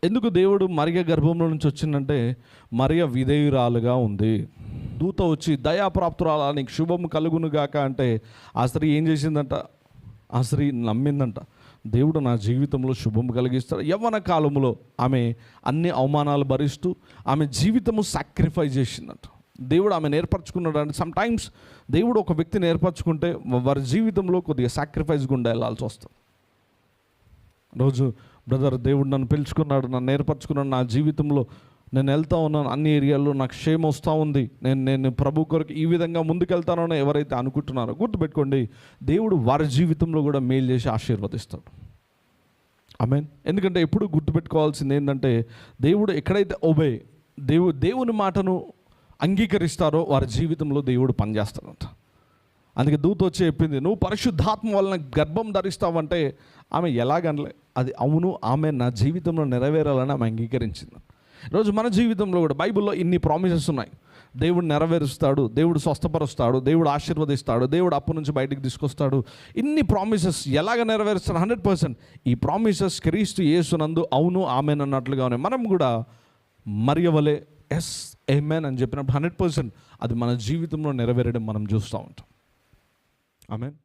ఎందుకు దేవుడు మరియ గర్భంలో నుంచి వచ్చిందంటే మరియ విధేయురాలుగా ఉంది. దూత వచ్చి దయాప్రాప్తురాలా నీకు శుభం కలుగును గాక అంటే ఆ స్త్రీ ఏం చేసిందంట? ఆ స్త్రీ నమ్మిందంట, దేవుడు నా జీవితంలో శుభం కలిగిస్తాడు. యవ్వన కాలంలో ఆమె అన్ని అవమానాలు భరిస్తూ ఆమె జీవితము సాక్రిఫైస్ చేసిందంట. దేవుడు ఆమె నేర్పరచుకున్నాడు. అంటే సమ్ టైమ్స్ దేవుడు ఒక వ్యక్తిని నేర్పరచుకుంటే వారి జీవితంలో కొద్దిగా సాక్రిఫైస్ గుండా వెళ్ళాల్సి వస్తుంది. రోజు బ్రదర్ దేవుడు నన్ను పిలుచుకున్నాడు, నన్ను నేర్పరచుకున్నాడు, నా జీవితంలో నేను వెళ్తూ ఉన్నాను, అన్ని ఏరియాల్లో నాకు క్షేమం వస్తూ ఉంది, నేను ప్రభు కొరకు ఈ విధంగా ముందుకెళ్తానని ఎవరైతే అనుకుంటున్నారో గుర్తుపెట్టుకోండి, దేవుడు వారి జీవితంలో కూడా మేలు చేసి ఆశీర్వదిస్తాడు. ఆమేన్. ఎందుకంటే ఎప్పుడు గుర్తుపెట్టుకోవాల్సింది ఏంటంటే దేవుడు ఎక్కడైతే దేవుని మాటను అంగీకరిస్తారో వారి జీవితంలో దేవుడు పనిచేస్తాడంట. అందుకే దూత వచ్చి చెప్పింది, నువ్వు పరిశుద్ధాత్మ వలన గర్భం ధరిస్తావంటే ఆమె ఎలాగనలే, అది అవును, ఆమె నా జీవితంలో నెరవేరాలని ఆమె అంగీకరించింది. ఈరోజు మన జీవితంలో కూడా బైబిల్లో ఇన్ని ప్రామిసెస్ ఉన్నాయి. దేవుడు నెరవేరుస్తాడు, దేవుడు స్వస్థపరుస్తాడు, దేవుడు ఆశీర్వదిస్తాడు, దేవుడు అప్పు నుంచి బయటికి తీసుకొస్తాడు. ఇన్ని ప్రామిసెస్ ఎలాగ నెరవేరుస్తాడు? 100%. ఈ ప్రామిసెస్ క్రీస్తు యేసునందు అవును ఆమెన్ అన్నట్లుగానే మనం కూడా మరియ వలె ఎస్ ఆమేన్ అని చెప్పినప్పుడు 100% అది మన జీవితంలో నెరవేరడం మనం చూస్తూ ఉంటాం. ఆమేన్.